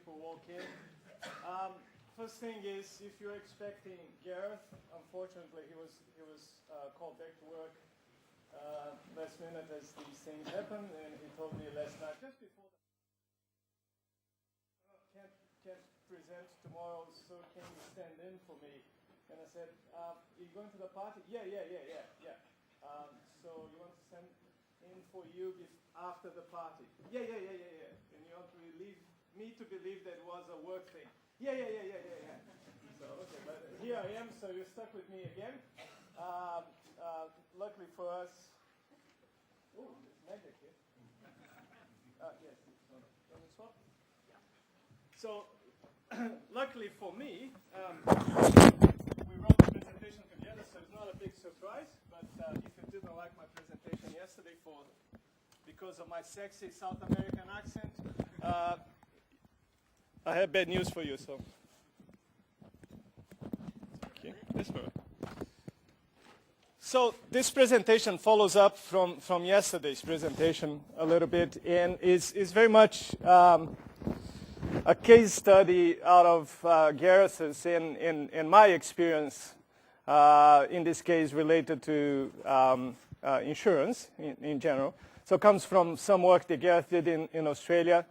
people walk in. First thing is, if you're expecting Gareth, unfortunately he was called back to work last minute as these things happen, and he told me last night, just before can't present tomorrow, so can you stand in for me? And I said, you going to the party? Yeah. So you want to stand in for you after the party? Yeah. And you want to me to believe that was a work thing? Yeah. So, okay, but here I am, so you're stuck with me again. Luckily for us, ooh, there's magic here. Yes, can we swap? Yeah. So, luckily for me, we wrote the presentation together, so it's not a big surprise, but if you didn't like my presentation yesterday because of my sexy South American accent, I have bad news for you, so. Okay, this one. So this presentation follows up from yesterday's presentation a little bit, and is very much a case study out of Gareth's in my experience, in this case related to insurance in general. So it comes from some work that Gareth did in Australia,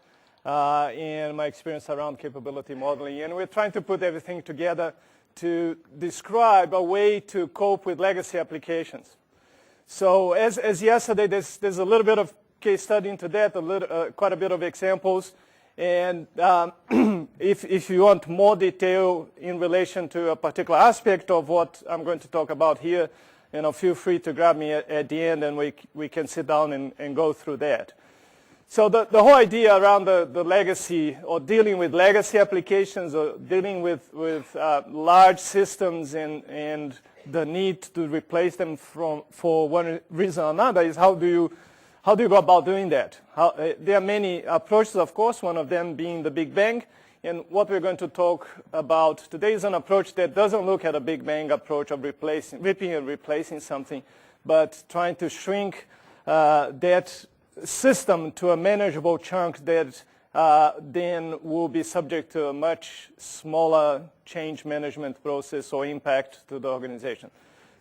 and my experience around capability modeling. And we're trying to put everything together to describe a way to cope with legacy applications. So as yesterday, there's a little bit of case study into that, quite a bit of examples. And if you want more detail in relation to a particular aspect of what I'm going to talk about here, feel free to grab me at the end, and we can sit down and go through that. So the whole idea around the legacy, or dealing with legacy applications, or dealing with large systems and the need to replace them for one reason or another, is how do you go about doing that? There are many approaches, of course, one of them being the Big Bang. And what we're going to talk about today is an approach that doesn't look at a Big Bang approach of ripping and replacing something, but trying to shrink that system to a manageable chunk that then will be subject to a much smaller change management process or impact to the organization.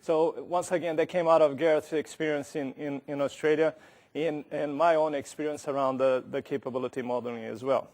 So once again, that came out of Gareth's experience in Australia, and my own experience around the capability modeling as well.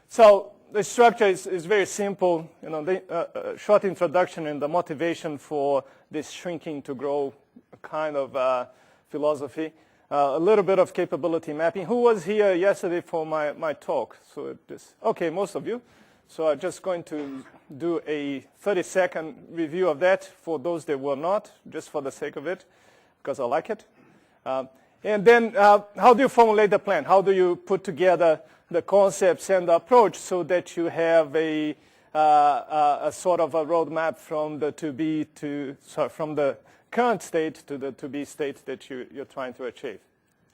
So the structure is very simple. The short introduction and the motivation for this shrinking to grow kind of philosophy. A little bit of capability mapping. Who was here yesterday for my talk? So okay, most of you. So I'm just going to do a 30-second review of that for those that were not, just for the sake of it, because I like it. And then how do you formulate the plan? How do you put together the concepts and the approach so that you have a sort of a roadmap from the from the current state to the to-be state that you're trying to achieve?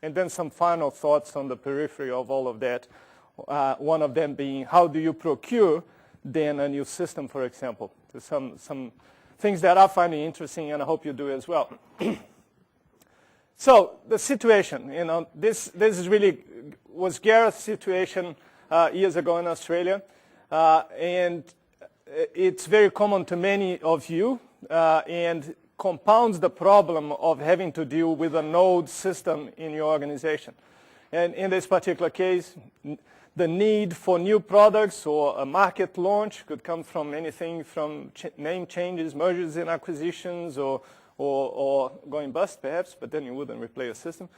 And then some final thoughts on the periphery of all of that. One of them being, how do you procure then a new system, for example? There's some things that I find interesting, and I hope you do as well. So the situation, this is really was Gareth's situation years ago in Australia, and it's very common to many of you, and compounds the problem of having to deal with a node system in your organization. And in this particular case, the need for new products or a market launch could come from anything from name changes, mergers and acquisitions, or going bust perhaps, but then you wouldn't replace your system.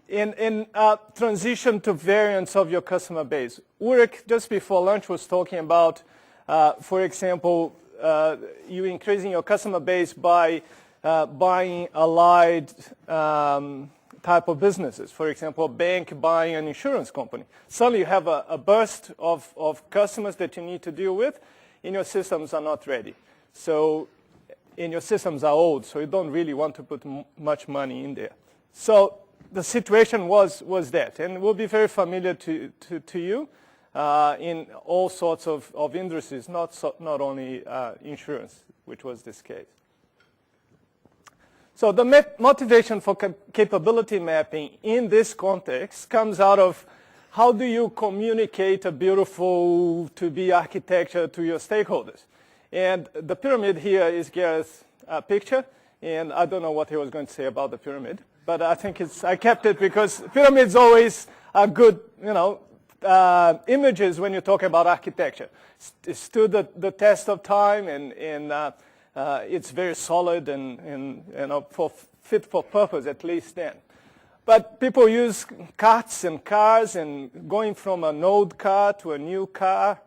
In transition to variants of your customer base. Ulrich, just before lunch, was talking about, for example, you increasing your customer base by buying allied type of businesses. For example, a bank buying an insurance company. Suddenly you have a burst of customers that you need to deal with, and your systems are not ready. And your systems are old, so you don't really want to put much money in there. So the situation was that, and it will be very familiar to you in all sorts of industries, not only insurance, which was this case. So the motivation for capability mapping in this context comes out of how do you communicate a beautiful to-be architecture to your stakeholders? And the pyramid here is Gareth's picture, and I don't know what he was going to say about the pyramid, but I think I kept it because pyramids always are good, images when you talk about architecture. It stood the test of time, and it's very solid and fit for purpose, at least then. But people use carts and cars, and going from an old car to a new car,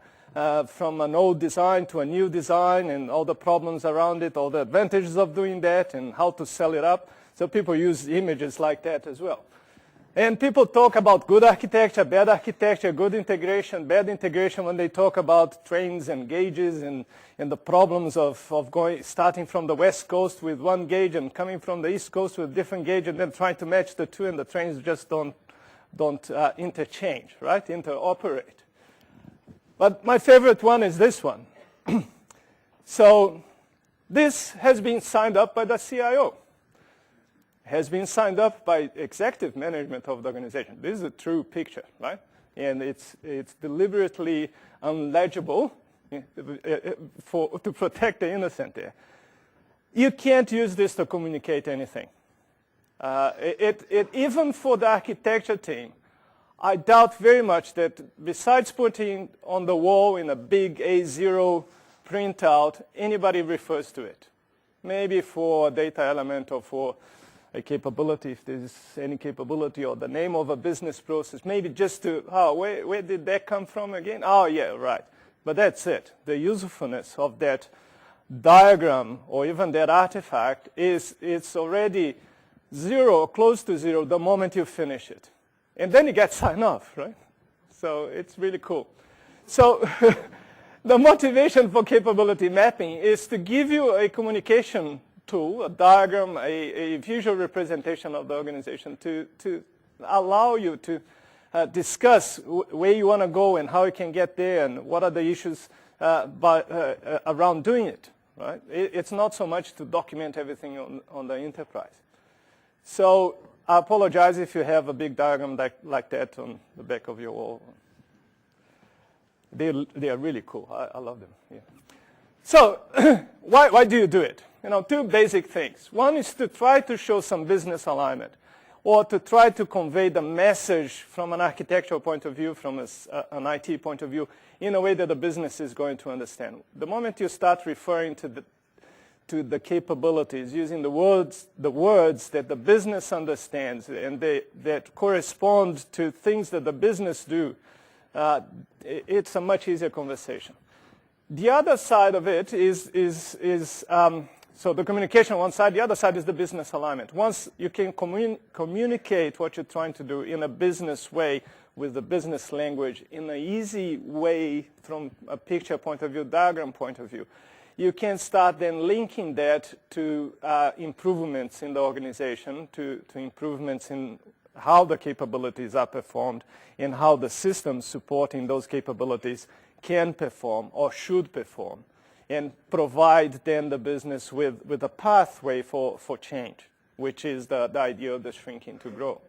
from an old design to a new design, and all the problems around it, all the advantages of doing that, and how to sell it up. So people use images like that as well. And people talk about good architecture, good integration, bad integration when they talk about trains and gauges and the problems of starting from the West Coast with one gauge and coming from the East Coast with a different gauge, and then trying to match the two, and the trains just don't interchange, right? Interoperate. But my favorite one is this one. So this has been signed up by the CIO. Has been signed up by executive management of the organization. This is a true picture, right? And it's deliberately unlegible to protect the innocent there. You can't use this to communicate anything. Even for the architecture team, I doubt very much that besides putting on the wall in a big A0 printout, anybody refers to it. Maybe for a data element or for a capability, if there's any capability, or the name of a business process, maybe just to, where did that come from again? Oh, yeah, right. But that's it. The usefulness of that diagram or even that artifact it's already zero or close to zero the moment you finish it. And then you get signed off, right? So it's really cool. So the motivation for capability mapping is to give you a communication tool, a diagram, a visual representation of the organization to allow you to discuss where you want to go and how you can get there and what are the issues around doing it. Right? It's not so much to document everything on the enterprise. So I apologize if you have a big diagram like that on the back of your wall. They are really cool. I love them. Yeah. So why do you do it? Two basic things. One is to try to show some business alignment, or to try to convey the message from an architectural point of view, from an IT point of view, in a way that the business is going to understand. The moment you start referring to the capabilities, using the words that the business understands and that correspond to things that the business do, it's a much easier conversation. The other side of it is so the communication on one side, the other side is the business alignment. Once you can communicate what you're trying to do in a business way, with the business language, in an easy way from a picture point of view, diagram point of view, you can start then linking that to improvements in the organization, to improvements in how the capabilities are performed and how the systems supporting those capabilities can perform or should perform, and provide then the business with a pathway for change, which is the idea of the shrinking to grow.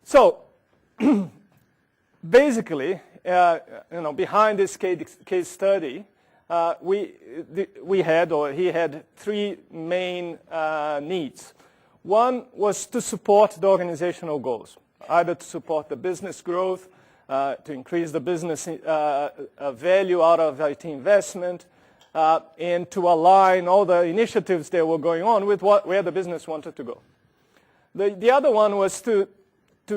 So basically, behind this case study, he had three main needs. One was to support the organizational goals, either to support the business growth, to increase the business value out of IT investment, and to align all the initiatives that were going on with where the business wanted to go. The other one was to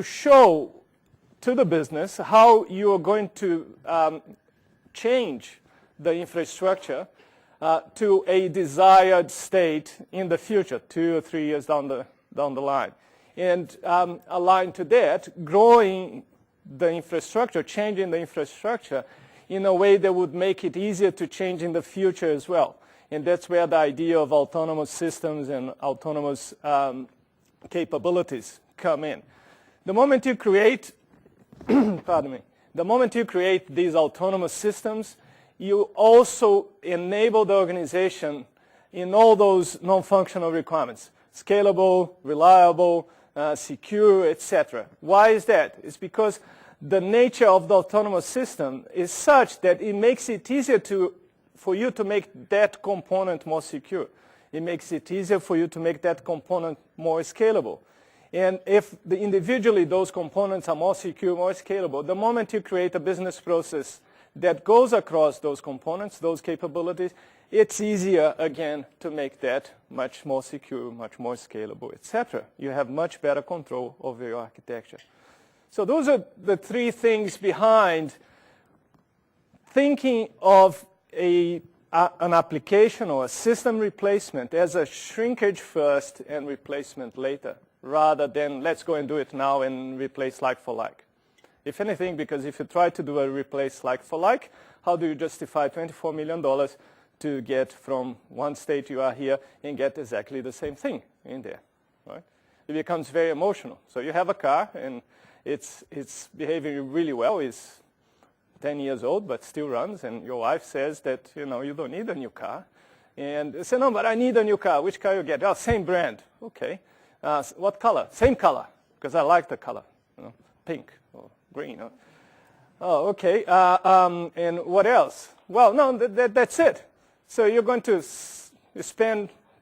show to the business how you are going to change the infrastructure to a desired state in the future, 2 or 3 years down the line. And aligned to that, growing the infrastructure, changing the infrastructure in a way that would make it easier to change in the future as well. And that's where the idea of autonomous systems and autonomous capabilities come in. The moment you create, the moment you create these autonomous systems, you also enable the organization in all those non-functional requirements. Scalable, reliable, secure, etc. Why is that? It's because the nature of the autonomous system is such that it makes it easier for you to make that component more secure. It makes it easier for you to make that component more scalable. And if individually those components are more secure, more scalable, the moment you create a business process that goes across those components, those capabilities, it's easier, again, to make that much more secure, much more scalable, etc. You have much better control over your architecture. So those are the three things behind thinking of an application or a system replacement as a shrinkage first and replacement later, rather than let's go and do it now and replace like for like. If anything, because if you try to do a replace like for like, how do you justify $24 million to get from one state you are here and get exactly the same thing in there, right? It becomes very emotional. So you have a car and it's behaving really well. It's 10 years old but still runs, and your wife says that you don't need a new car. And you say, no, but I need a new car. Which car you get? Oh, same brand. Okay. What color? Same color, because I like the color, pink or green. Oh, okay. And what else? Well, no, that's it. So you're going to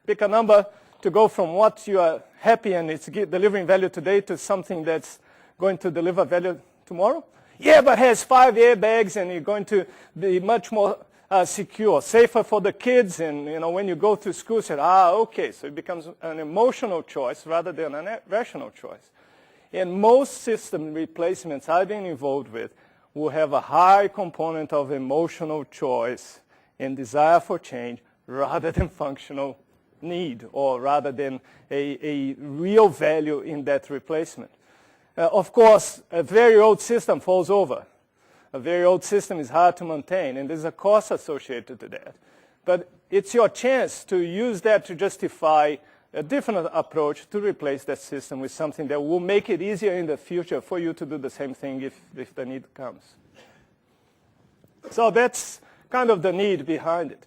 pick a number to go from what you are happy and it's delivering value today to something that's going to deliver value tomorrow? Yeah, but has 5 airbags and you're going to be much more secure, safer for the kids. And when you go to school, say, okay. So it becomes an emotional choice rather than a rational choice. And most system replacements I've been involved with will have a high component of emotional choice and desire for change rather than functional need, or rather than a real value in that replacement. Of course, a very old system falls over. A very old system is hard to maintain, and there's a cost associated to that. But it's your chance to use that to justify a different approach to replace that system with something that will make it easier in the future for you to do the same thing if the need comes. So that's kind of the need behind it.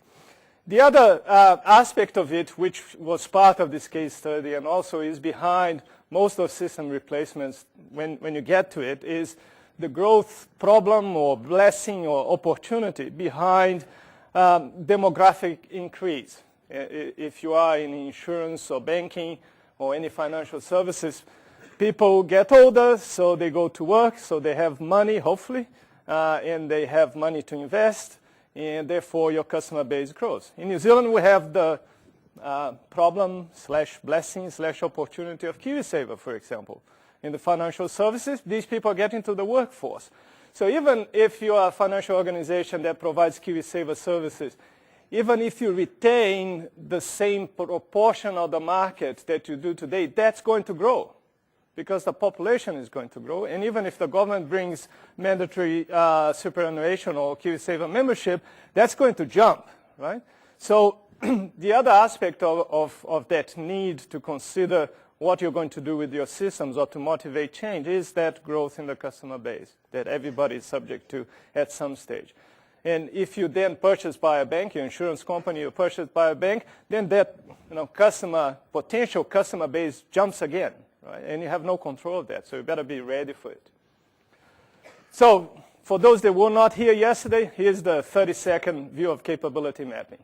The other aspect of it, which was part of this case study and also is behind most of system replacements when you get to it, is the growth problem or blessing or opportunity behind demographic increase. If you are in insurance or banking or any financial services, people get older, so they go to work, so they have money, hopefully, and they have money to invest, and therefore your customer base grows. In New Zealand, we have the problem / blessing / opportunity of KiwiSaver, for example. In the financial services, these people get into the workforce. So even if you are a financial organization that provides KiwiSaver services, even if you retain the same proportion of the market that you do today, that's going to grow because the population is going to grow. And even if the government brings mandatory superannuation or KiwiSaver membership, that's going to jump, right? So the other aspect of that need to consider what you're going to do with your systems or to motivate change is that growth in the customer base that everybody is subject to at some stage. And if you then purchase by a bank, your insurance company, you purchase by a bank, then that potential customer base jumps again, right? And you have no control of that, so you better be ready for it. So for those that were not here yesterday, here's the 30-second view of capability mapping.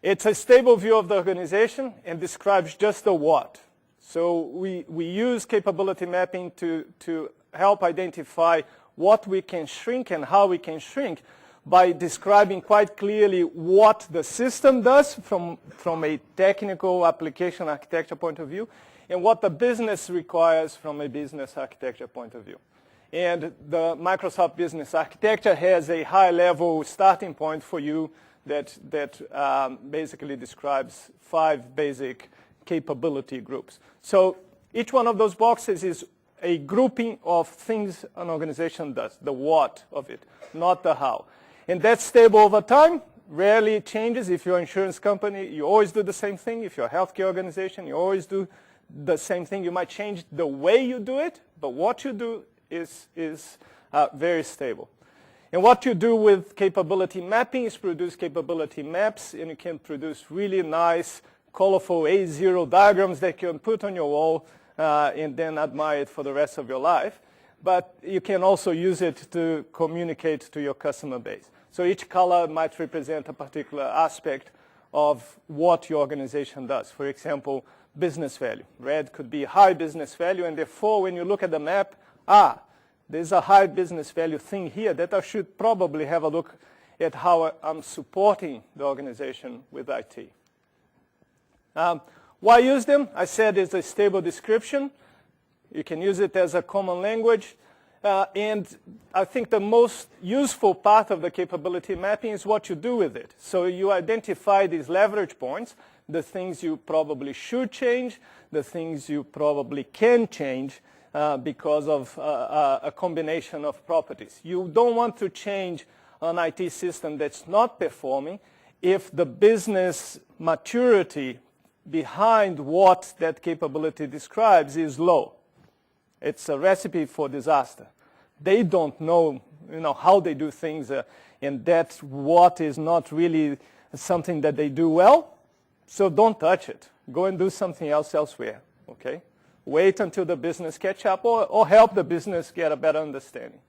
It's a stable view of the organization and describes just the what. So we use capability mapping to help identify what we can shrink and how we can shrink by describing quite clearly what the system does from a technical application architecture point of view and what the business requires from a business architecture point of view. And the Microsoft Business Architecture has a high-level starting point for you that basically describes 5 basic capability groups. So each one of those boxes is a grouping of things an organization does, the what of it, not the how. And that's stable over time, rarely changes. If you're an insurance company, you always do the same thing. If you're a healthcare organization, you always do the same thing. You might change the way you do it, but what you do is very stable. And what you do with capability mapping is produce capability maps, and you can produce really nice, colorful A0 diagrams that you can put on your wall and then admire it for the rest of your life. But you can also use it to communicate to your customer base. So each color might represent a particular aspect of what your organization does. For example, business value. Red could be high business value, and therefore when you look at the map, there's a high business value thing here that I should probably have a look at how I'm supporting the organization with IT. Why use them? I said it's a stable description. You can use it as a common language. And I think the most useful part of the capability mapping is what you do with it. So you identify these leverage points, the things you probably should change, the things you probably can change because of a combination of properties. You don't want to change an IT system that's not performing if the business maturity behind what that capability describes is low. It's a recipe for disaster. They don't know, how they do things, and that's what is not really something that they do well. So don't touch it. Go and do something else elsewhere. Okay? Wait until the business catch up, or help the business get a better understanding.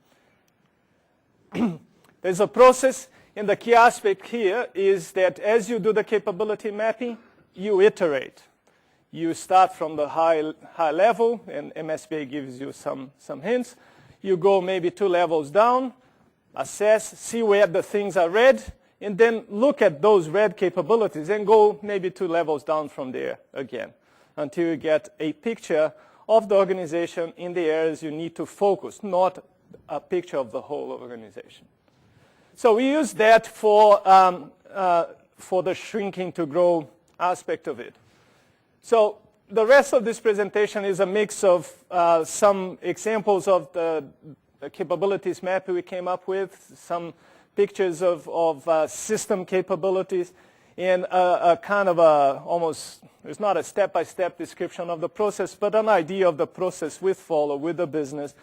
There's a process, and the key aspect here is that as you do the capability mapping, you iterate. You start from the high level, and MSBA gives you some hints. You go maybe 2 levels down, assess, see where the things are red, and then look at those red capabilities and go maybe 2 levels down from there again until you get a picture of the organization in the areas you need to focus, not a picture of the whole organization. So we use that for the shrinking to grow aspect of it. So the rest of this presentation is a mix of some examples of the capabilities map we came up with, some pictures of system capabilities, and a kind of almost, it's not a step-by-step description of the process, but an idea of the process with Follow, with the business,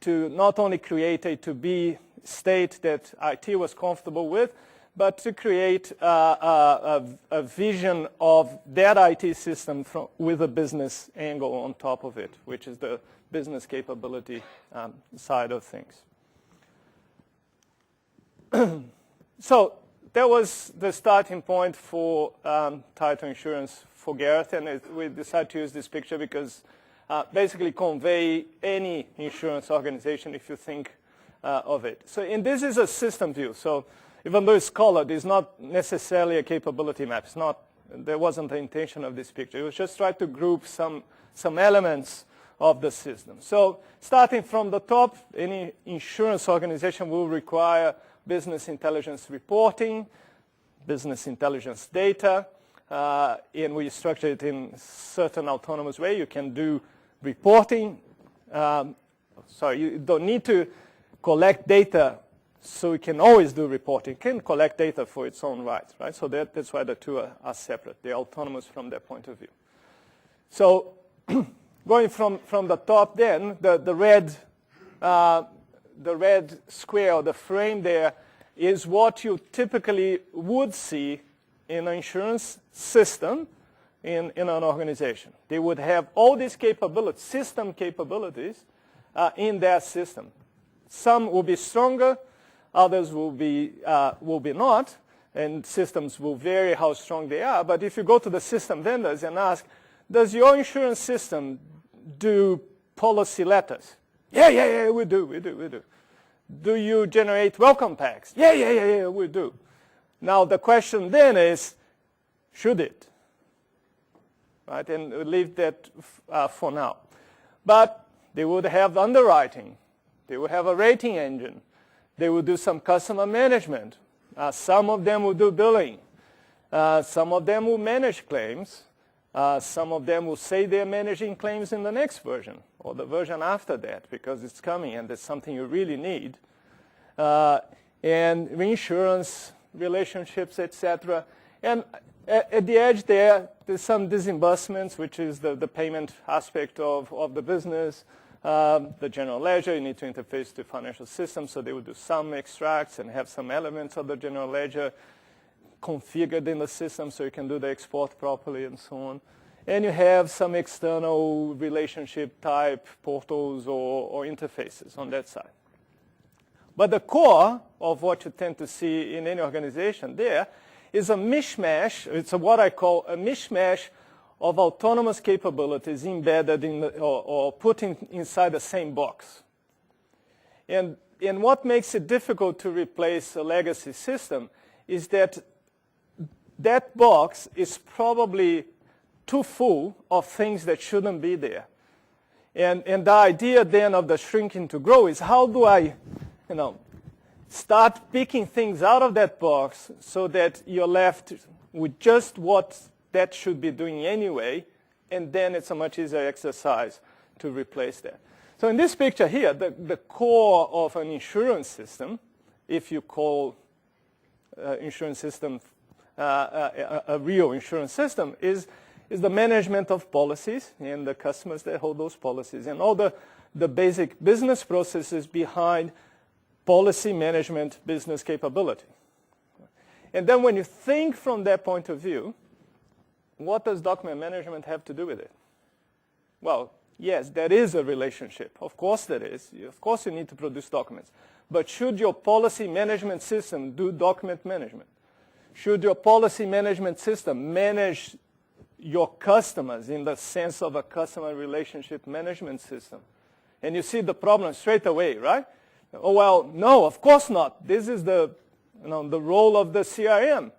to not only create a to-be state that IT was comfortable with, but to create a vision of that IT system with a business angle on top of it, which is the business capability side of things. So that was the starting point for title insurance for Gareth, and we decided to use this picture because basically convey any insurance organization if you think of it. So, and this is a system view. So even though it's colored, it's not necessarily a capability map. It's not, there wasn't the intention of this picture. It was just try to group some elements of the system. So starting from the top, any insurance organization will require business intelligence reporting, business intelligence data, and we structure it in certain autonomous way. You can do reporting. You don't need to collect data, so you can always do reporting. You can collect data for its own right? So that's why the two are separate. They're autonomous from their point of view. So going from the top then, the red square or the frame there is what you typically would see in an insurance system in an organization. They would have all these capabilities, system capabilities, in their system. Some will be stronger, others will be not, and systems will vary how strong they are. But if you go to the system vendors and ask, does your insurance system do policy letters? Yeah, we do. Do you generate welcome packs? Yeah, we do. Now the question then is, should it? Right, and we'll leave that for now. But they would have underwriting. They would have a rating engine. They would do some customer management. Some of them will do billing. Some of them will manage claims. Some of them will say they're managing claims in the next version or the version after that because it's coming and it's something you really need. And reinsurance, relationships, etc. And at the edge there's some disbursements, which is the payment aspect of the business. The general ledger, you need to interface to financial systems, so they will do some extracts and have some elements of the general ledger configured in the system so you can do the export properly and so on. and you have some external relationship type portals or interfaces on that side. But the core of what you tend to see in any organization there is a mishmash. It's what I call a mishmash of autonomous capabilities embedded in or put inside the same box. And what makes it difficult to replace a legacy system is that that box is probably too full of things that shouldn't be there. And the idea then of the shrinking to grow is how do I, start picking things out of that box so that you're left with just what that should be doing anyway, and then it's a much easier exercise to replace that. So in this picture here, the core of an insurance system, if you call insurance system a real insurance system, is the management of policies and the customers that hold those policies and all the basic business processes behind policy management business capability. And then when you think from that point of view, what does document management have to do with it? Well, yes, there is a relationship. Of course there is. Of course you need to produce documents. But should your policy management system do document management? Should your policy management system manage your customers in the sense of a customer relationship management system? And you see the problem straight away, right? Oh, well, no, of course not. This is the role of the CRM.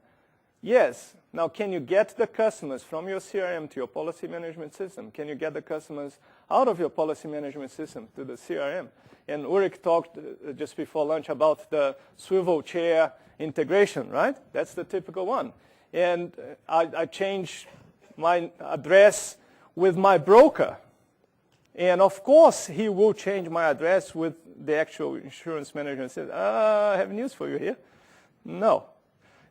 Yes. Now, can you get the customers from your CRM to your policy management system? Can you get the customers out of your policy management system to the CRM? And Ulrich talked just before lunch about the swivel chair integration, right? That's the typical one. And I changed my address with my broker. And of course, he will change my address with the actual insurance management system. I have news for you here. No.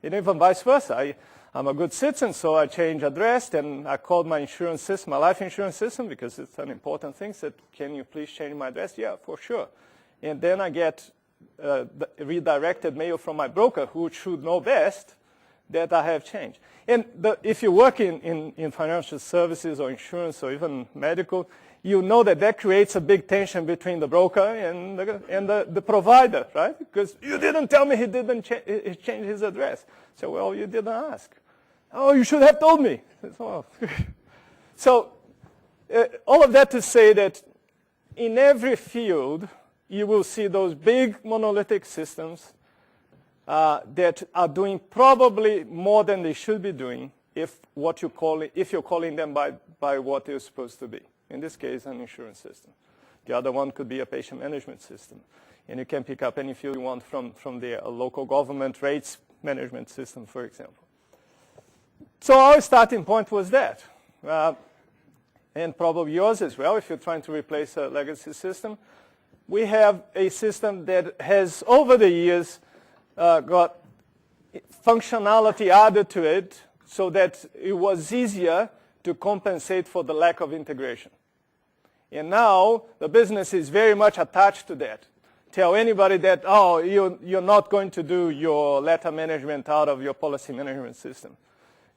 And even vice versa. I'm a good citizen, so I changed address, and I called my insurance system, my life insurance system, because it's an important thing. Said, can you please change my address? Yeah, for sure. And then I get the redirected mail from my broker, who should know best that I have changed. And if you work in financial services or insurance or even medical, you know that creates a big tension between the broker and the provider, right? Because you didn't tell me he didn't change his address. So, well, you didn't ask. Oh, you should have told me. So all of that to say that in every field, you will see those big monolithic systems that are doing probably more than they should be doing if you're calling them by what they're supposed to be. In this case, an insurance system. The other one could be a patient management system. And you can pick up any field you want from there, a local government rates management system, for example. So our starting point was that. And probably yours as well, if you're trying to replace a legacy system. We have a system that has, over the years, got functionality added to it so that it was easier to compensate for the lack of integration. And now the business is very much attached to that. Tell anybody that, oh, you're not going to do your letter management out of your policy management system.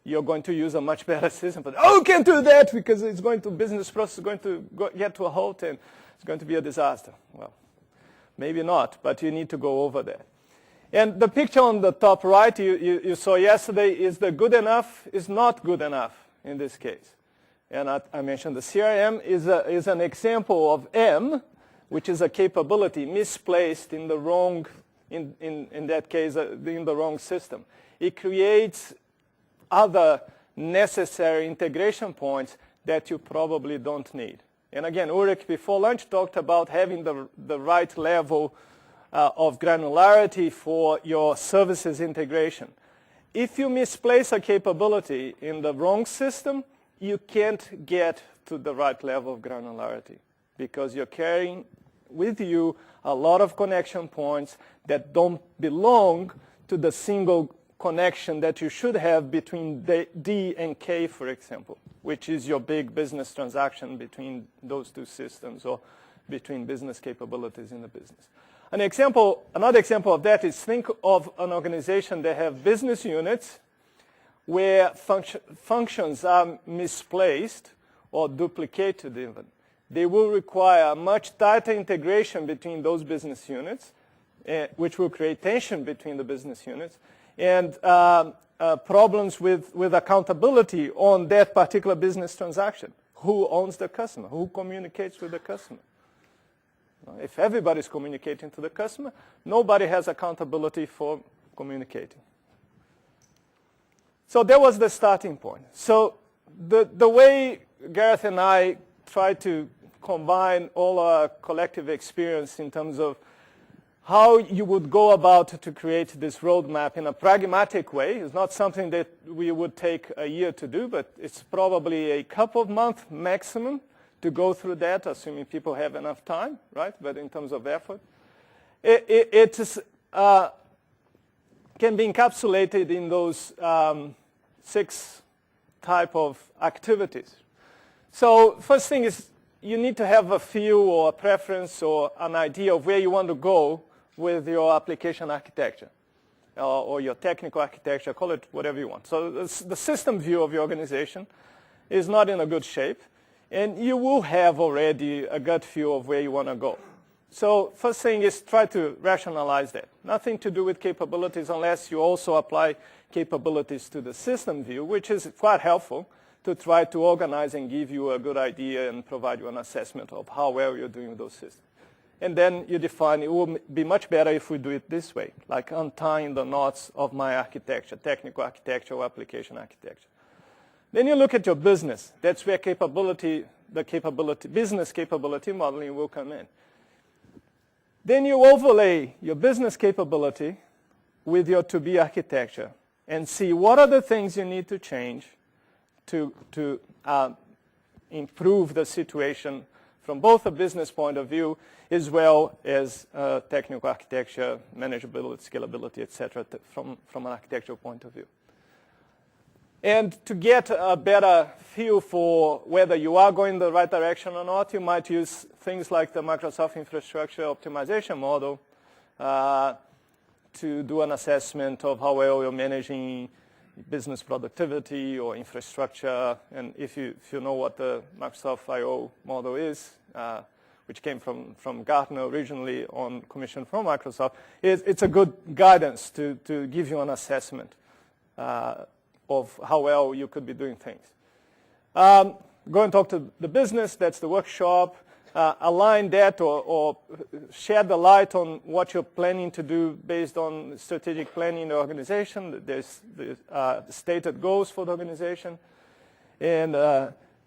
You're going to use a much better system. But, oh, you can't do that because business process is going to get to a halt and it's going to be a disaster. Well, maybe not, but you need to go over that. And the picture on the top right you saw yesterday is the good enough is not good enough in this case. And I mentioned the CRM is an example of M, which is a capability misplaced in the wrong, in that case, in the wrong system. It creates other necessary integration points that you probably don't need. And again, Ulrich before lunch talked about having the right level of granularity for your services integration. If you misplace a capability in the wrong system, you can't get to the right level of granularity because you're carrying with you a lot of connection points that don't belong to the single connection that you should have between D and K, for example, which is your big business transaction between those two systems or between business capabilities in the business. Another example of that is think of an organization that have business units where functions are misplaced or duplicated even. They will require a much tighter integration between those business units, which will create tension between the business units, and problems with accountability on that particular business transaction. Who owns the customer? Who communicates with the customer? If everybody's communicating to the customer, nobody has accountability for communicating. So that was the starting point. So the way Gareth and I try to combine all our collective experience in terms of how you would go about to create this roadmap in a pragmatic way is not something that we would take a year to do, but it's probably a couple of months maximum to go through that, assuming people have enough time, right? But in terms of effort, it is, can be encapsulated in those 6 type of activities. So first thing is you need to have a feel or a preference or an idea of where you want to go with your application architecture or your technical architecture, call it whatever you want. So the system view of your organization is not in a good shape, and you will have already a gut feel of where you want to go. So first thing is try to rationalize that. Nothing to do with capabilities unless you also apply capabilities to the system view, which is quite helpful to try to organize and give you a good idea and provide you an assessment of how well you're doing with those systems. And then you define, it will be much better if we do it this way, like untying the knots of my architecture, technical architecture or application architecture. Then you look at your business. That's where business capability modeling will come in. Then you overlay your business capability with your to-be architecture and see what are the things you need to change to improve the situation from both a business point of view as well as technical architecture, manageability, scalability, etc., from an architectural point of view. And to get a better feel for whether you are going the right direction or not, you might use things like the Microsoft Infrastructure Optimization Model to do an assessment of how well you're managing business productivity or infrastructure. And if you know what the Microsoft I/O model is, which came from Gartner originally on commission from Microsoft, it's a good guidance to give you an assessment of how well you could be doing things. Go and talk to the business, that's the workshop. Align that or shed the light on what you're planning to do based on strategic planning in the organization. There's the stated goals for the organization. And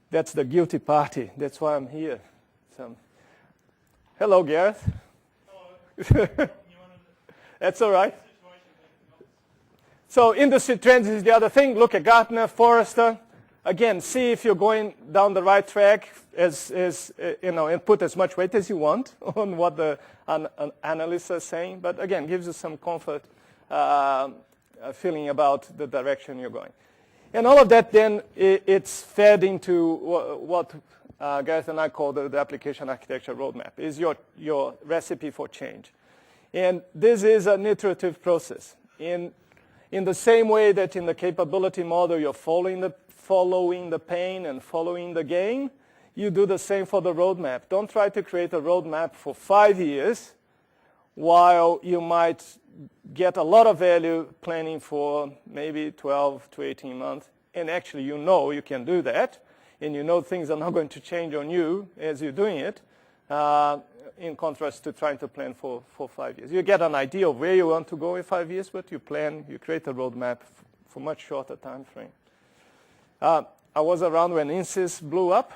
that's the guilty party. That's why I'm here. So, hello, Gareth. Hello. That's all right. So industry trends is the other thing. Look at Gartner, Forrester. Again, see if you're going down the right track and put as much weight as you want on what the analysts are saying. But again, gives you some comfort feeling about the direction you're going. And all of that then, it's fed into what Gareth and I call the application architecture roadmap, is your recipe for change. And this is an iterative process. In the same way that in the capability model, you're following the pain and following the gain, you do the same for the roadmap. Don't try to create a roadmap for 5 years while you might get a lot of value planning for maybe 12 to 18 months. And actually, you know you can do that. And you know things are not going to change on you as you're doing it, in contrast to trying to plan for 5 years. You get an idea of where you want to go in 5 years, but you create a roadmap for much shorter time frame. I was around when INSYS blew up.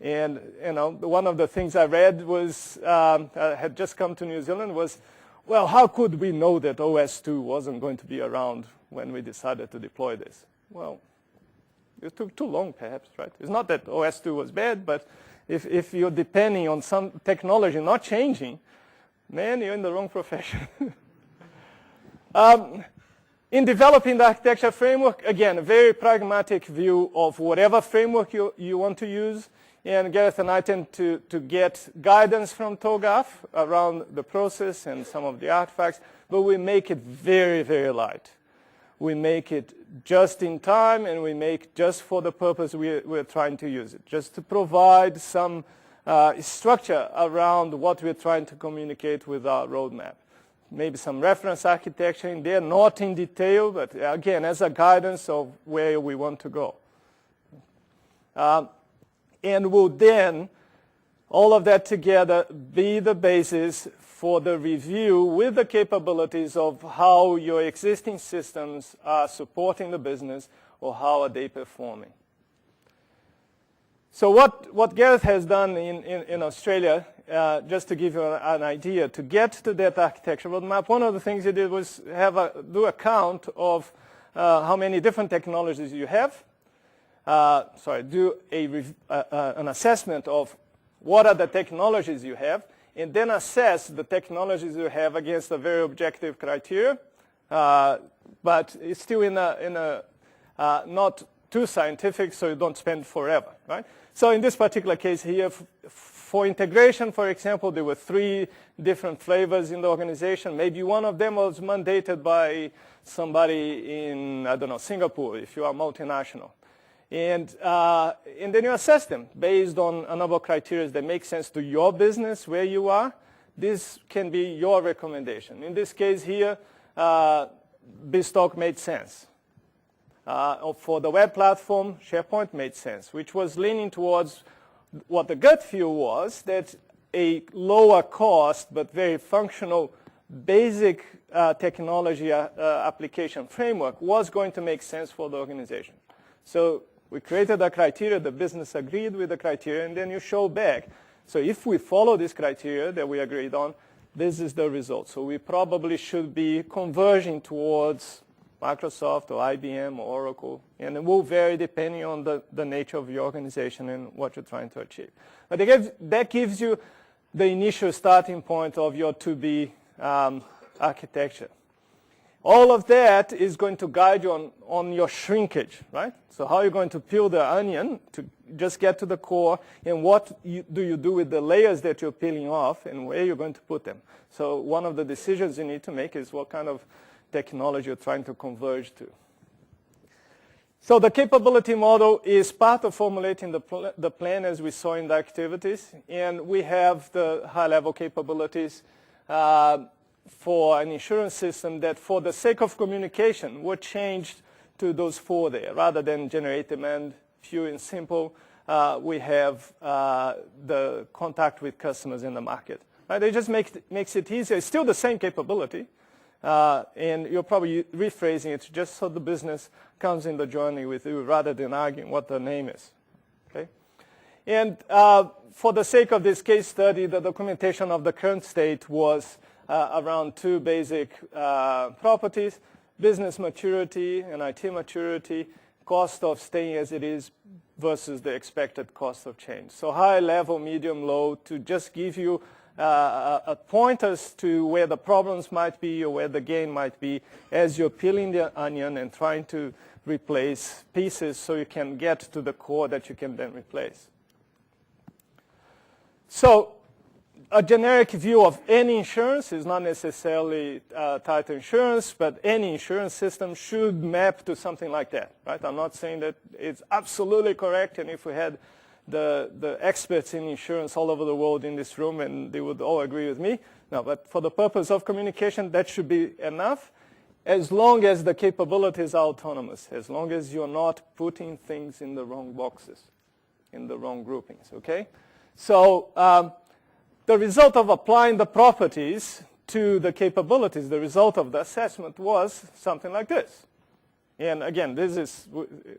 And one of the things I read was, I had just come to New Zealand, was, well, how could we know that OS2 wasn't going to be around when we decided to deploy this? Well, it took too long, perhaps, right? It's not that OS2 was bad, but if you're depending on some technology not changing, man, you're in the wrong profession. In developing the architecture framework, again, a very pragmatic view of whatever framework you want to use. And Gareth and I tend to get guidance from TOGAF around the process and some of the artifacts, but we make it very, very light. we make it just in time, and we make just for the purpose we're trying to use it, just to provide some structure around what we're trying to communicate with our roadmap. Maybe some reference architecture in there, not in detail, but again, as a guidance of where we want to go. And will then, all of that together, be the basis for the review with the capabilities of how your existing systems are supporting the business, or how are they performing. So what Gareth has done in Australia, just to give you an idea, to get to that architecture roadmap, one of the things he did was do a count of how many different technologies you have. Do an assessment of what are the technologies you have, and then assess the technologies you have against a very objective criteria, but it's still in a not too scientific, so you don't spend forever, right? So in this particular case here, for integration, for example, there were 3 different flavors in the organization. Maybe one of them was mandated by somebody in, I don't know, Singapore, if you are multinational. And then you assess them based on a number of criteria that make sense to your business, where you are. This can be your recommendation. In this case here, BizTalk made sense. For the web platform, SharePoint made sense, which was leaning towards what the gut feel was, that a lower cost but very functional basic technology application framework was going to make sense for the organization. So we created a criteria, the business agreed with the criteria, and then you show back. So if we follow this criteria that we agreed on, this is the result. So we probably should be converging towards Microsoft or IBM or Oracle, and it will vary depending on the nature of your organization and what you're trying to achieve. But that gives you the initial starting point of your to-be architecture. All of that is going to guide you on your shrinkage, right? So how you're going to peel the onion to just get to the core, and what do you do with the layers that you're peeling off, and where you're going to put them. So one of the decisions you need to make is what kind of technology you're trying to converge to. So the capability model is part of formulating the plan, as we saw in the activities, and we have the high-level capabilities for an insurance system that, for the sake of communication, were changed to those 4 there. Rather than generate demand, pure and simple, we have the contact with customers in the market. Right? It just makes it easier. It's still the same capability, and you're probably rephrasing it just so the business comes in the journey with you rather than arguing what the name is. Okay? And for the sake of this case study, the documentation of the current state was around 2 basic properties: business maturity and IT maturity, cost of staying as it is versus the expected cost of change. So high level, medium, low, to just give you a pointers to where the problems might be or where the gain might be as you're peeling the onion and trying to replace pieces so you can get to the core that you can then replace. So a generic view of any insurance is not necessarily tied to insurance, but any insurance system should map to something like that, right? I'm not saying that it's absolutely correct, and if we had the experts in insurance all over the world in this room, and they would all agree with me. No, but for the purpose of communication, that should be enough, as long as the capabilities are autonomous, as long as you're not putting things in the wrong boxes, in the wrong groupings, okay? So the result of applying the properties to the capabilities, the result of the assessment was something like this. And again,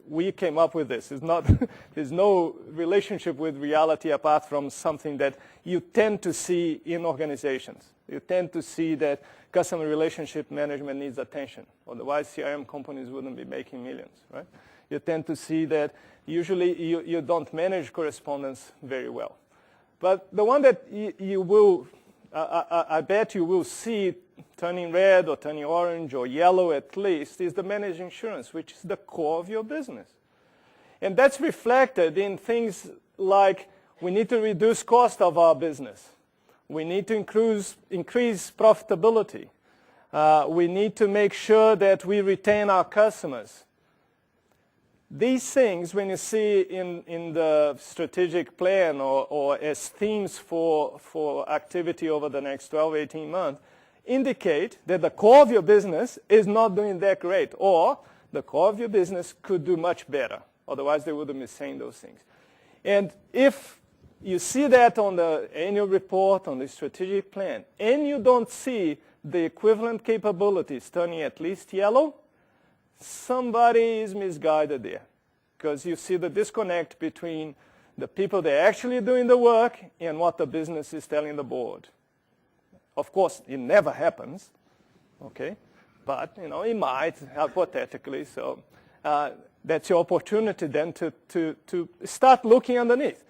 we came up with this. It's not, there's no relationship with reality apart from something that you tend to see in organizations. You tend to see that customer relationship management needs attention. Otherwise, CRM companies wouldn't be making millions, right? You tend to see that usually you don't manage correspondence very well. But the one that you will, I bet you will see turning red or turning orange or yellow at least, is the managed insurance, which is the core of your business. And that's reflected in things like we need to reduce cost of our business. We need to increase profitability. We need to make sure that we retain our customers. These things, when you see in the strategic plan or as themes for activity over the next 12, 18 months, indicate that the core of your business is not doing that great, or the core of your business could do much better. Otherwise, they wouldn't be saying those things. And if you see that on the annual report, on the strategic plan, and you don't see the equivalent capabilities turning at least yellow, somebody is misguided there, because you see the disconnect between the people that are actually doing the work and what the business is telling the board. Of course, it never happens, okay? But, it might, hypothetically. So that's your opportunity then to start looking underneath.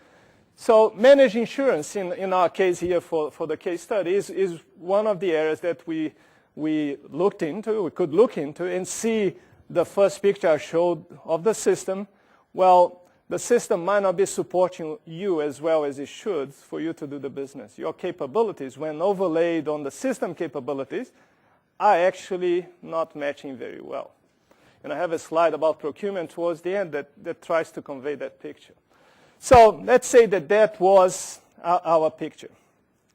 So managed insurance, in our case here for the case study, is one of the areas that we could look into and see the first picture I showed of the system. Well, the system might not be supporting you as well as it should for you to do the business. Your capabilities, when overlaid on the system capabilities, are actually not matching very well. And I have a slide about procurement towards the end that tries to convey that picture. So let's say that was our picture.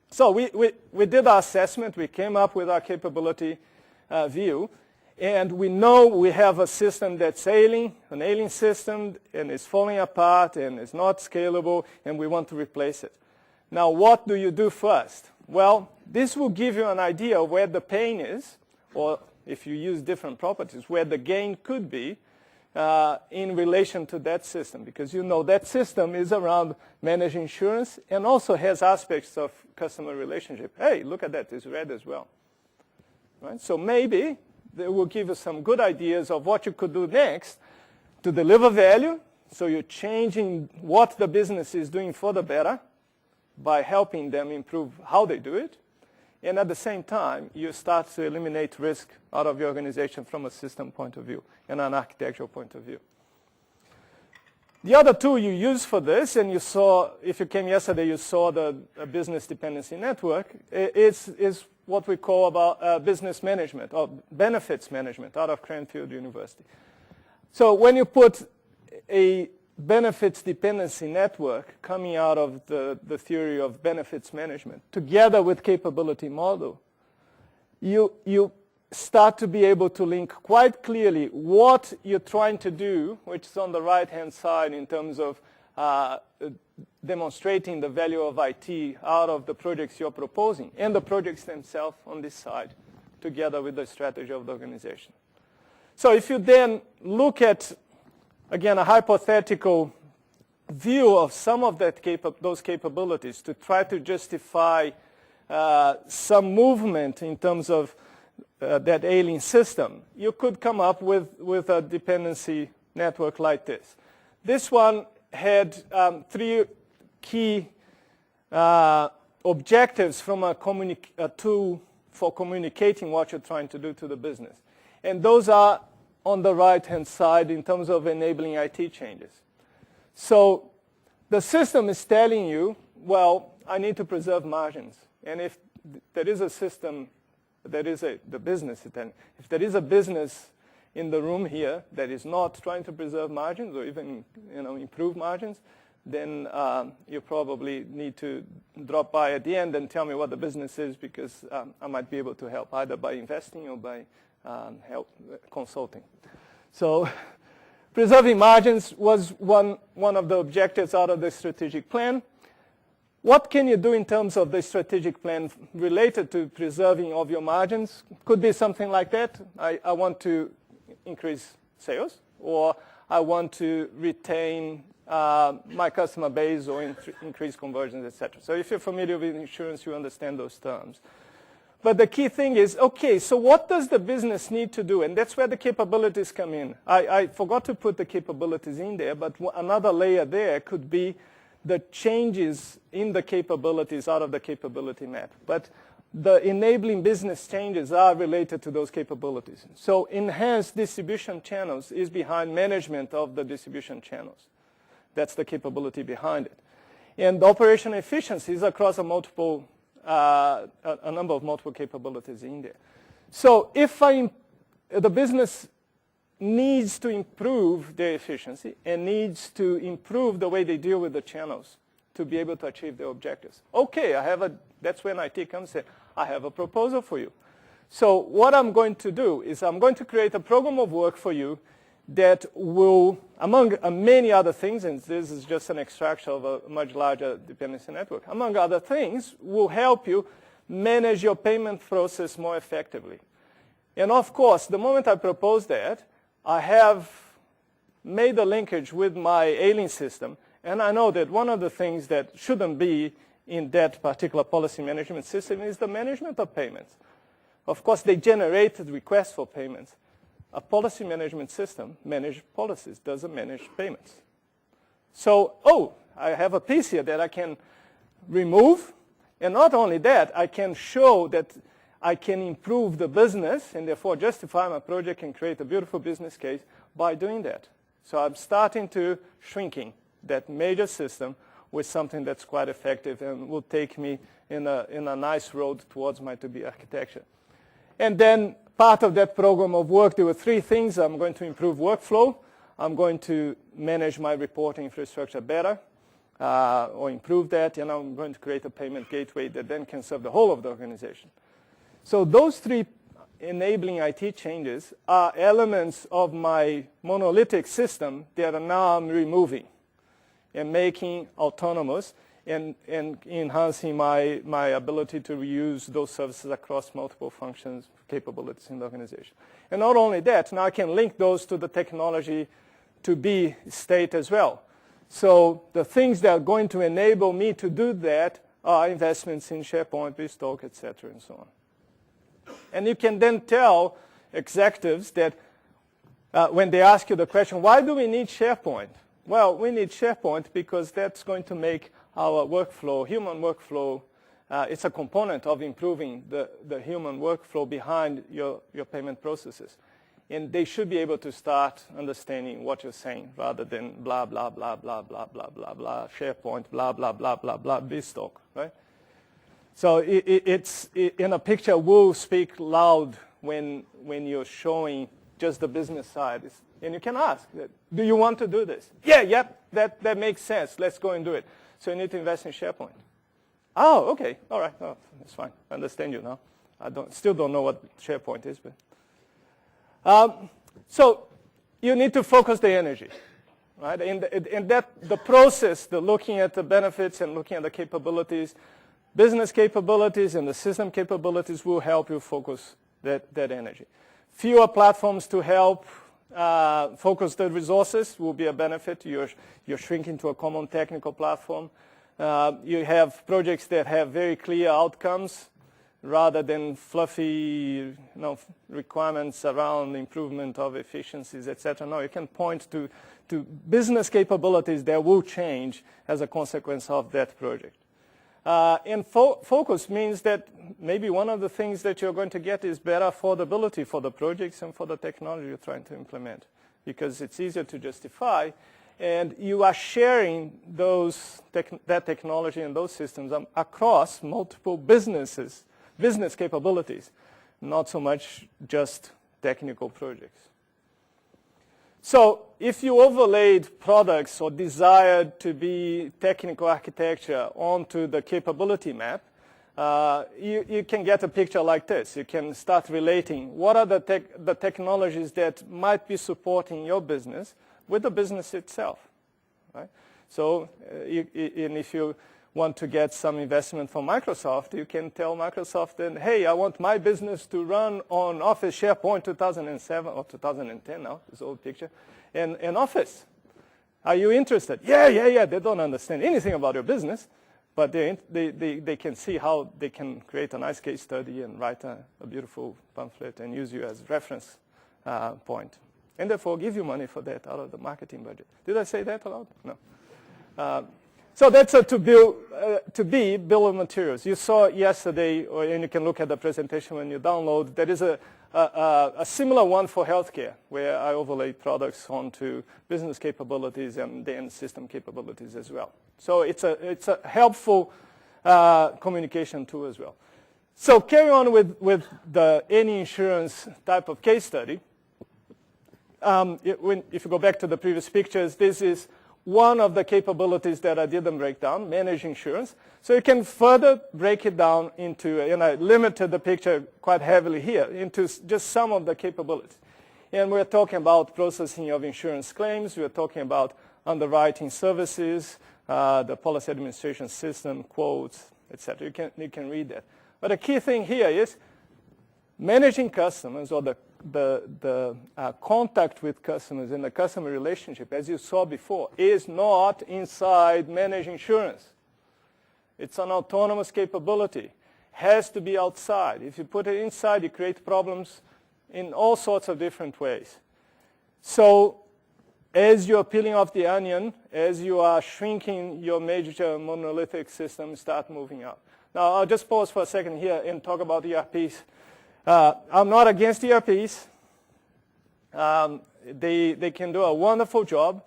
So we did our assessment. We came up with our capability view. And we know we have a system that's ailing, an ailing system, and it's falling apart, and it's not scalable, and we want to replace it. Now, what do you do first? Well, this will give you an idea of where the pain is, or if you use different properties, where the gain could be in relation to that system. Because that system is around managed insurance and also has aspects of customer relationship. Hey, look at that, it's red as well. Right? So maybe they will give you some good ideas of what you could do next to deliver value. So you're changing what the business is doing for the better by helping them improve how they do it. And at the same time, you start to eliminate risk out of your organization from a system point of view and an architectural point of view. The other tool you use for this, and you saw, if you came yesterday, you saw the business dependency network, is what we call about business management or benefits management out of Cranfield University. So when you put a benefits dependency network coming out of the theory of benefits management together with capability model, you start to be able to link quite clearly what you're trying to do, which is on the right-hand side in terms of demonstrating the value of IT out of the projects you're proposing, and the projects themselves on this side, together with the strategy of the organization. So if you then look at, again, a hypothetical view of some of those capabilities to try to justify some movement in terms of that ailing system, you could come up with a dependency network like this. This one had three key objectives from a tool for communicating what you're trying to do to the business. And those are on the right-hand side in terms of enabling IT changes. So the system is telling you, well, I need to preserve margins. And if there is a system, the business, then, if there is a business in the room here that is not trying to preserve margins or even improve margins, then you probably need to drop by at the end and tell me what the business is, because I might be able to help either by investing or by help consulting. So preserving margins was one of the objectives out of the strategic plan. What can you do in terms of the strategic plan related to preserving of your margins? Could be something like that. I want to increase sales, or I want to retain my customer base or increase conversions, etc. So if you're familiar with insurance, you understand those terms. But the key thing is, okay, so what does the business need to do? And that's where the capabilities come in. I forgot to put the capabilities in there, but another layer there could be the changes in the capabilities out of the capability map. But the enabling business changes are related to those capabilities. So enhanced distribution channels is behind management of the distribution channels. That's the capability behind it. And operational efficiency is across a multiple a number of multiple capabilities in there. So if the business needs to improve their efficiency and needs to improve the way they deal with the channels to be able to achieve their objectives. Okay, that's when IT comes in. I have a proposal for you. So what I'm going to do is I'm going to create a program of work for you that will, among many other things, and this is just an extraction of a much larger dependency network, among other things, will help you manage your payment process more effectively. And of course, the moment I propose that, I have made a linkage with my ailing system, and I know that one of the things that shouldn't be in that particular policy management system is the management of payments. Of course, they generated requests for payments. A policy management system manages policies, doesn't manage payments. So, I have a piece here that I can remove, and not only that, I can show that I can improve the business and therefore justify my project and create a beautiful business case by doing that. So I'm starting to shrinking that major system with something that's quite effective and will take me in a nice road towards my to-be architecture. And then part of that program of work, there were three things. I'm going to improve workflow. I'm going to manage my reporting infrastructure better or improve that. And I'm going to create a payment gateway that then can serve the whole of the organization. So those three enabling IT changes are elements of my monolithic system that are now I'm removing and making autonomous and enhancing my ability to reuse those services across multiple functions, capabilities in the organization. And not only that, now I can link those to the technology to be state as well. So the things that are going to enable me to do that are investments in SharePoint, BizTalk, et cetera, and so on. And you can then tell executives that when they ask you the question, why do we need SharePoint? Well, we need SharePoint because that's going to make our workflow, human workflow, it's a component of improving the human workflow behind your payment processes. And they should be able to start understanding what you're saying rather than blah, blah, blah, blah, blah, blah, blah, blah, SharePoint, blah, blah, blah, blah, blah, BizTalk, right? So it's in a picture will speak loud when you're showing just the business side. And you can ask, do you want to do this? Yep, that makes sense. Let's go and do it. So you need to invest in SharePoint. Oh, okay, all right, that's fine. I understand you now. I still don't know what SharePoint is, but so you need to focus the energy, right? In that the process, the looking at the benefits and looking at the capabilities. Business capabilities and the system capabilities will help you focus that energy. Fewer platforms to help focus the resources will be a benefit. You're shrinking to a common technical platform. You have projects that have very clear outcomes rather than fluffy requirements around improvement of efficiencies, et cetera. No, you can point to business capabilities that will change as a consequence of that project. And focus means that maybe one of the things that you're going to get is better affordability for the projects and for the technology you're trying to implement, because it's easier to justify, and you are sharing that technology and those systems across multiple business capabilities, not so much just technical projects. So if you overlaid products or desired to be technical architecture onto the capability map, you can get a picture like this. You can start relating what are the technologies that might be supporting your business with the business itself. Right? So if you want to get some investment from Microsoft, you can tell Microsoft then, hey, I want my business to run on Office SharePoint 2007 or 2010 now, this old picture, and Office. Are you interested? Yeah. They don't understand anything about your business, but they can see how they can create a nice case study and write a beautiful pamphlet and use you as reference point. And therefore give you money for that out of the marketing budget. Did I say that aloud? No. So that's a to be bill of materials. You saw yesterday, and you can look at the presentation when you download, there is a similar one for healthcare, where I overlay products onto business capabilities and then system capabilities as well. So it's a helpful communication tool as well. So carry on with the any insurance type of case study. If you go back to the previous pictures, this is one of the capabilities that I didn't break down, manage insurance. So you can further break it down into, and I limited the picture quite heavily here, into just some of the capabilities. And we're talking about processing of insurance claims. We're talking about underwriting services, the policy administration system, quotes, etc. You can read that. But the key thing here is managing customers, or the contact with customers and the customer relationship, as you saw before, is not inside managed insurance. It's an autonomous capability. Has to be outside. If you put it inside, you create problems in all sorts of different ways. So as you're peeling off the onion, as you are shrinking your major monolithic system, start moving up. Now, I'll just pause for a second here and talk about ERPs. I'm not against ERPs. They can do a wonderful job.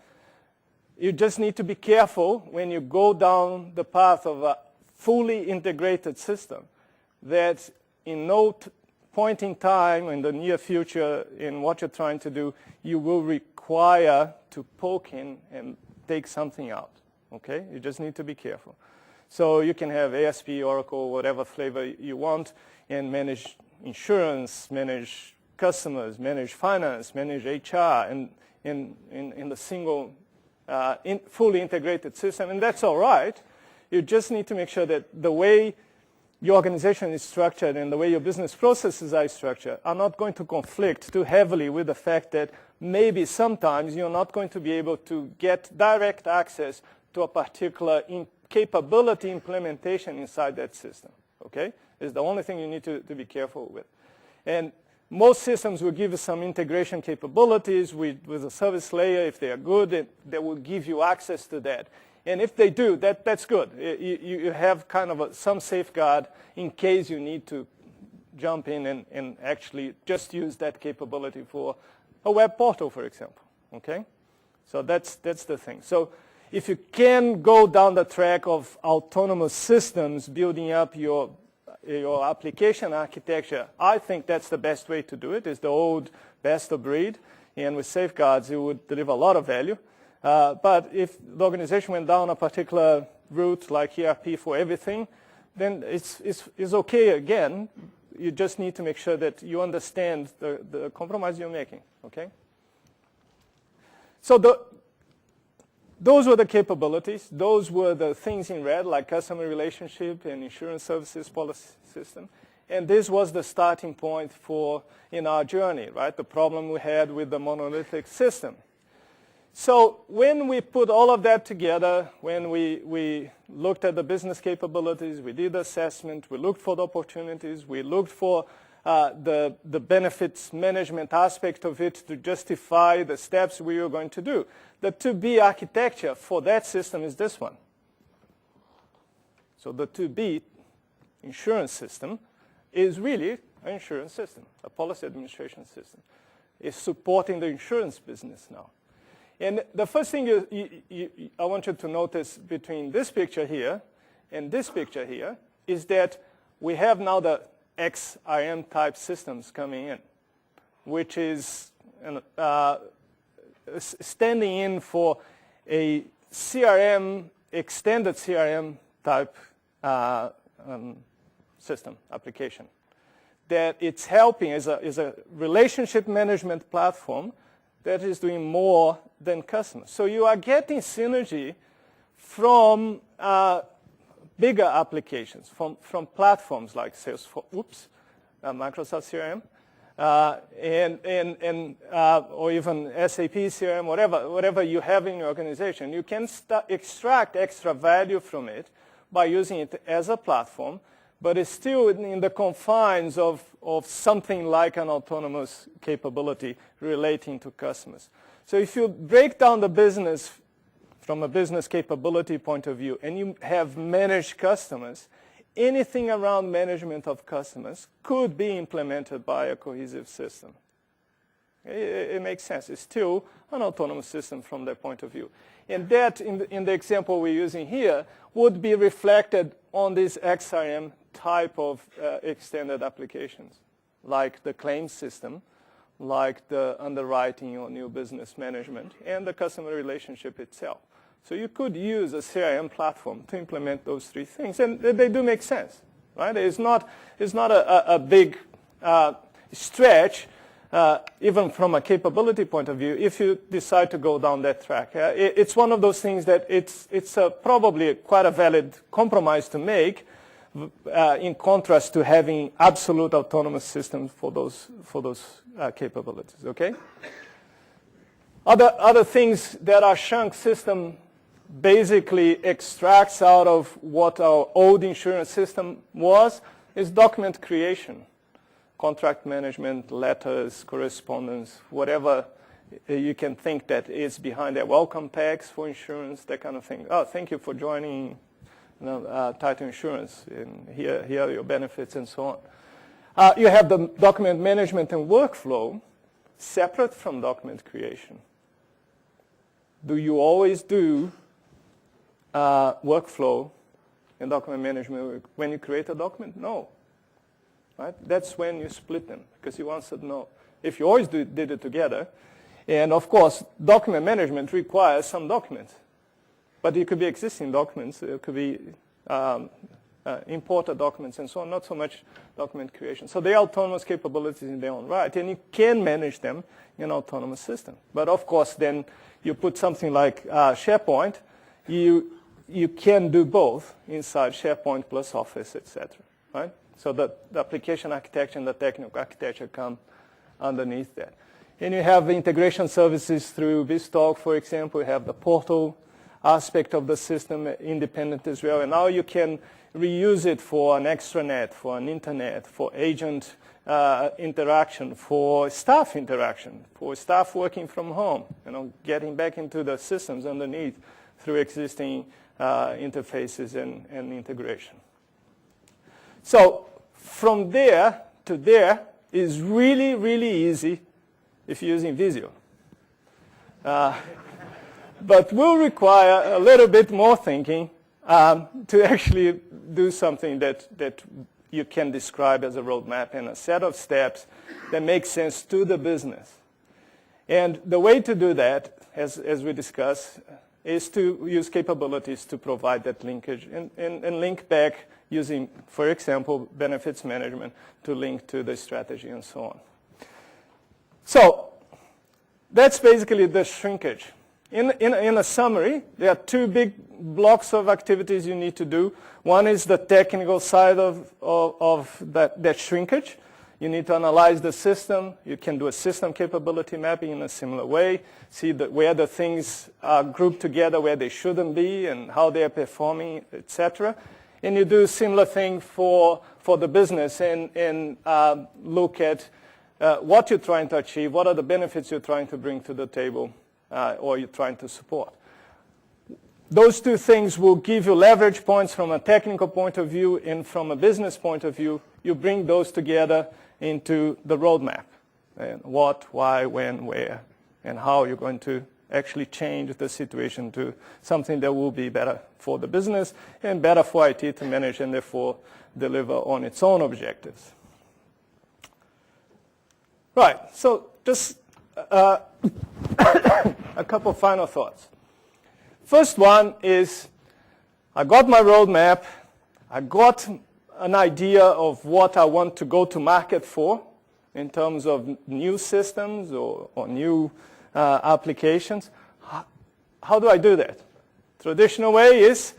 You just need to be careful when you go down the path of a fully integrated system that in no point in time in the near future in what you're trying to do, you will require to poke in and take something out. Okay? You just need to be careful. So you can have ASP, Oracle, whatever flavor you want, and manage insurance, manage customers, manage finance, manage HR, and in the single fully integrated system. And that's all right. You just need to make sure that the way your organization is structured and the way your business processes are structured are not going to conflict too heavily with the fact that maybe sometimes you're not going to be able to get direct access to a particular capability implementation inside that system. Okay? It's the only thing you need to be careful with. And most systems will give you some integration capabilities with a service layer. If they are good, they will give you access to that. And if they do, that's good. You have kind of some safeguard in case you need to jump in and actually just use that capability for a web portal, for example. Okay? So that's the thing. So if you can go down the track of autonomous systems, building up your application architecture, I think that's the best way to do it. It's the old best of breed. And with safeguards, it would deliver a lot of value. But if the organization went down a particular route like ERP for everything, then it's okay again. You just need to make sure that you understand the compromise you're making. Okay? So those were the capabilities. Those were the things in red, like customer relationship and insurance services policy system. And this was the starting point in our journey, right? The problem we had with the monolithic system. So when we put all of that together, when we looked at the business capabilities, we did assessment, we looked for the opportunities, we looked for the benefits management aspect of it to justify the steps we were going to do. The to-be architecture for that system is this one. So the to-be insurance system is really an insurance system, a policy administration system. It's supporting the insurance business now. And the first thing I want you to notice between this picture here and this picture here is that we have now the XIM type systems coming in, which is standing in for a CRM, extended CRM type system application. That it's helping is a relationship management platform that is doing more than customers. So you are getting synergy from bigger applications, from platforms like Salesforce, Microsoft CRM, or even SAP CRM, whatever you have in your organization. You can extract extra value from it by using it as a platform, but it's still in the confines of something like an autonomous capability relating to customers. So if you break down the business from a business capability point of view and you have managed customers, anything around management of customers could be implemented by a cohesive system. It makes sense. It's still an autonomous system from that point of view. And that, in the example we're using here, would be reflected on this XRM type of extended applications, like the claims system, like the underwriting or new business management, and the customer relationship itself. So you could use a CRM platform to implement those three things, and they do make sense, right? It's not a big stretch, even from a capability point of view, if you decide to go down that track. It's one of those things that it's probably quite a valid compromise to make, in contrast to having absolute autonomous systems for those capabilities. Okay. Other things that our Shunk system basically extracts out of what our old insurance system was is document creation, contract management, letters, correspondence, whatever you can think that is behind that, welcome packs for insurance, that kind of thing. Oh, thank you for joining Title Insurance, and here are your benefits and so on. You have the document management and workflow separate from document creation. Do you always do workflow and document management when you create a document? No. Right? That's when you split them, because you answered no. If you always did it together, and of course, document management requires some documents. But it could be existing documents, it could be imported documents and so on, not so much document creation. So they are autonomous capabilities in their own right, and you can manage them in an autonomous system. But of course, then you put something like SharePoint, you can do both inside SharePoint plus Office, etc. Right? So the application architecture and the technical architecture come underneath that. And you have integration services through BizTalk, for example. You have the portal aspect of the system independent as well. And now you can reuse it for an extranet, for an internet, for agent interaction, for staff interaction, for staff working from home, getting back into the systems underneath through existing interfaces and integration. So from there to there is really, really easy if you're using Visio. But will require a little bit more thinking to actually do something that you can describe as a roadmap and a set of steps that make sense to the business. And the way to do that, as we discussed, is to use capabilities to provide that linkage and link back using, for example, benefits management to link to the strategy and so on. So that's basically the shrinkage. In a summary, there are two big blocks of activities you need to do. One is the technical side of that shrinkage. You need to analyze the system. You can do a system capability mapping in a similar way, see where the things are grouped together, where they shouldn't be, and how they are performing, etc. And you do a similar thing for the business and look at what you're trying to achieve, what are the benefits you're trying to bring to the table, or you're trying to support. Those two things will give you leverage points from a technical point of view, and from a business point of view, you bring those together into the roadmap. And what, why, when, where, and how you're going to actually change the situation to something that will be better for the business and better for IT to manage and therefore deliver on its own objectives. Right, so just a couple final thoughts. First one is, I got my roadmap, I got an idea of what I want to go to market for in terms of new systems or new applications. How do I do that? Traditional way is,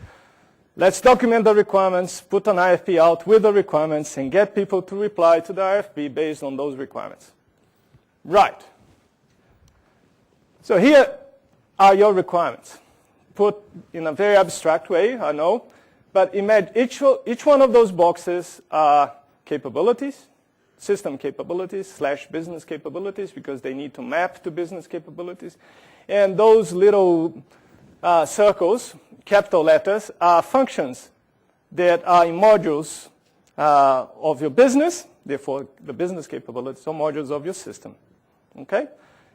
let's document the requirements, put an RFP out with the requirements, and get people to reply to the RFP based on those requirements. Right. So here are your requirements. Put in a very abstract way, I know, but imagine each one of those boxes are capabilities, system capabilities / business capabilities, because they need to map to business capabilities. And those little circles, capital letters, are functions that are in modules of your business, therefore the business capabilities, or modules of your system. Okay?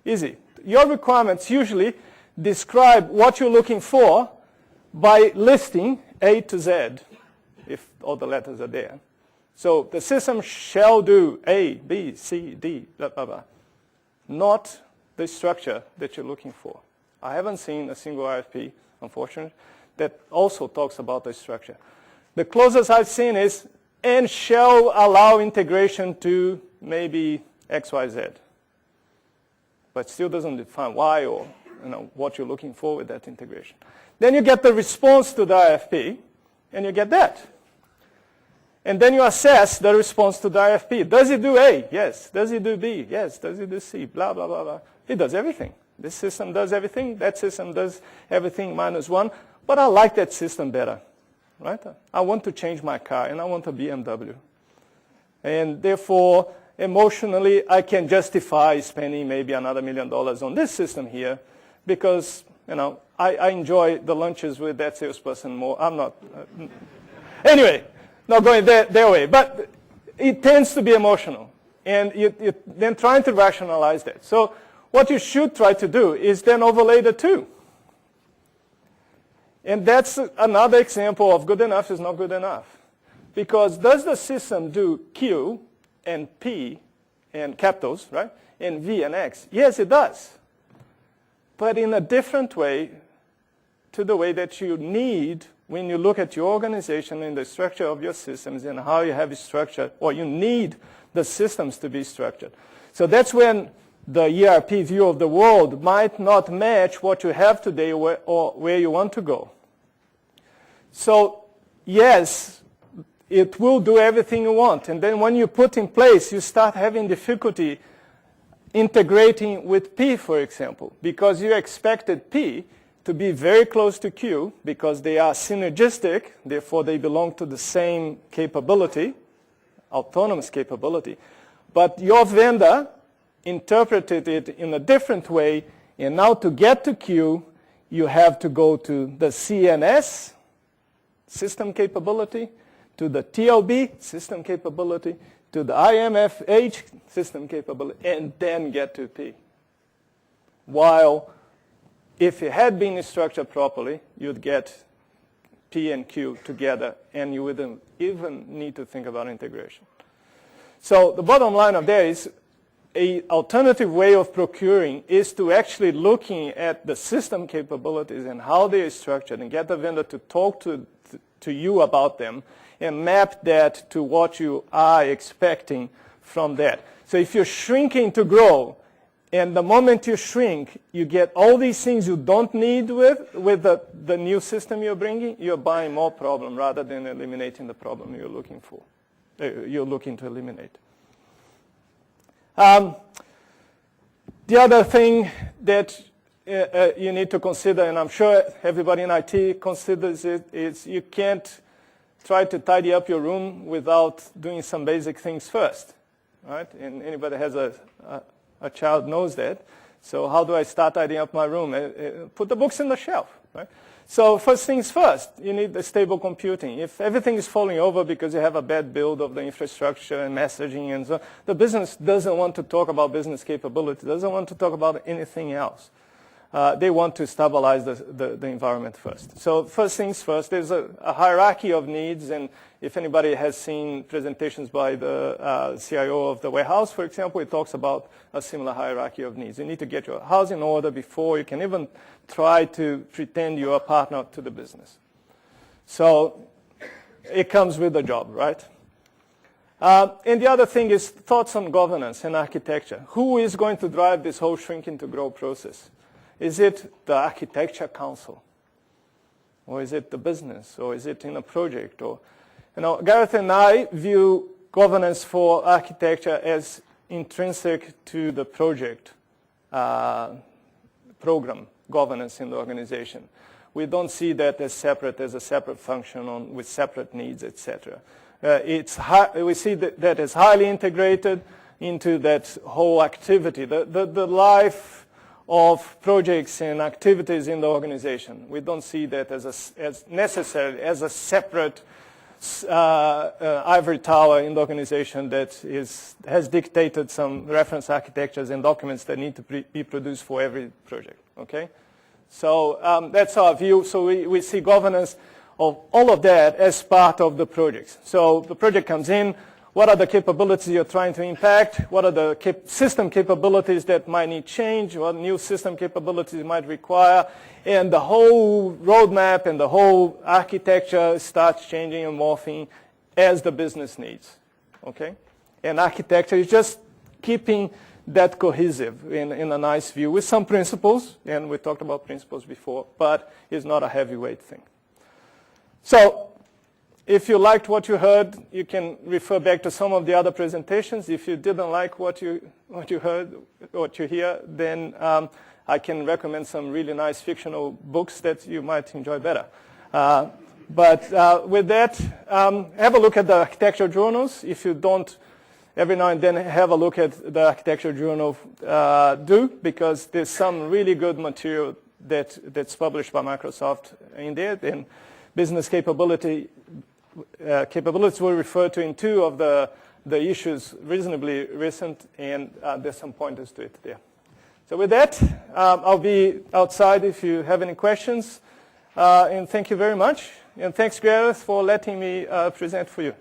Easy. Your requirements usually describe what you're looking for by listing A to Z, if all the letters are there. So the system shall do A, B, C, D, blah, blah, blah. Not the structure that you're looking for. I haven't seen a single RFP, unfortunately, that also talks about the structure. The closest I've seen is, and shall allow integration to maybe X, Y, Z. But still doesn't define why or what you're looking for with that integration. Then you get the response to the RFP, and you get that. And then you assess the response to the RFP. Does it do A? Yes. Does it do B? Yes. Does it do C? Blah, blah, blah, blah. It does everything. This system does everything. That system does everything minus one. But I like that system better. Right? I want to change my car, and I want a BMW. And therefore, emotionally, I can justify spending maybe another $1 million on this system here because, I enjoy the lunches with that salesperson more. I'm not. Anyway, not going that way. But it tends to be emotional. And you're then trying to rationalize that. So what you should try to do is then overlay the two. And that's another example of good enough is not good enough. Because does the system do Q and P and capitals, right? And V and X? Yes, it does. But in a different way to the way that you need when you look at your organization and the structure of your systems and how you have it structured, or you need the systems to be structured. So that's when the ERP view of the world might not match what you have today or where you want to go. So, yes, it will do everything you want. And then when you put in place, you start having difficulty integrating with P, for example, because you expected P to be very close to Q because they are synergistic, therefore they belong to the same capability, autonomous capability. But your vendor interpreted it in a different way, and now to get to Q, you have to go to the CNS, system capability, to the TLB, system capability, to the IMFH, system capability, and then get to P. While if it had been structured properly, you'd get P and Q together, and you wouldn't even need to think about integration. So the bottom line of that is an alternative way of procuring is to actually looking at the system capabilities and how they are structured and get the vendor to talk to you about them and map that to what you are expecting from that. So if you're shrinking to grow, and the moment you shrink, you get all these things you don't need with the new system you're bringing, you're buying more problem rather than eliminating the problem you're looking for. You're looking to eliminate. The other thing that you need to consider, and I'm sure everybody in IT considers it, is you can't try to tidy up your room without doing some basic things first, right? And anybody has a child knows that. So how do I start tidying up my room? Put the books in the shelf, right? So first things first, you need the stable computing. If everything is falling over because you have a bad build of the infrastructure and messaging and so on, the business doesn't want to talk about business capability, doesn't want to talk about anything else. They want to stabilize the environment first. So first things first, there's a hierarchy of needs, and if anybody has seen presentations by the CIO of the warehouse, for example, it talks about a similar hierarchy of needs. You need to get your house in order before you can even try to pretend you're a partner to the business. So it comes with the job, right? And the other thing is thoughts on governance and architecture. Who is going to drive this whole shrinking to grow process? Is it the architecture council? Or is it the business? Or is it in a project? Or, Gareth and I view governance for architecture as intrinsic to the project program governance in the organization. We don't see that as a separate function with separate needs, etc. We see that as highly integrated into that whole activity, the life of projects and activities in the organization. We don't see that as necessarily as a separate ivory tower in the organization that has dictated some reference architectures and documents that need to be produced for every project, okay? So that's our view. So we see governance of all of that as part of the project. So the project comes in. What are the capabilities you're trying to impact? What are the system capabilities that might need change? What new system capabilities might require? And the whole roadmap and the whole architecture starts changing and morphing as the business needs, okay? And architecture is just keeping that cohesive in a nice view with some principles, and we talked about principles before, but it's not a heavyweight thing. So if you liked what you heard, you can refer back to some of the other presentations. If you didn't like what you heard, what you hear, then I can recommend some really nice fictional books that you might enjoy better. But with that, have a look at the architecture journals. If you don't, every now and then have a look at the architecture journal, because there's some really good material that's published by Microsoft in there. And business capabilities were referred to in two of the issues reasonably recent, and there's some pointers to it there. So with that, I'll be outside if you have any questions. And thank you very much. And thanks, Gareth, for letting me present for you.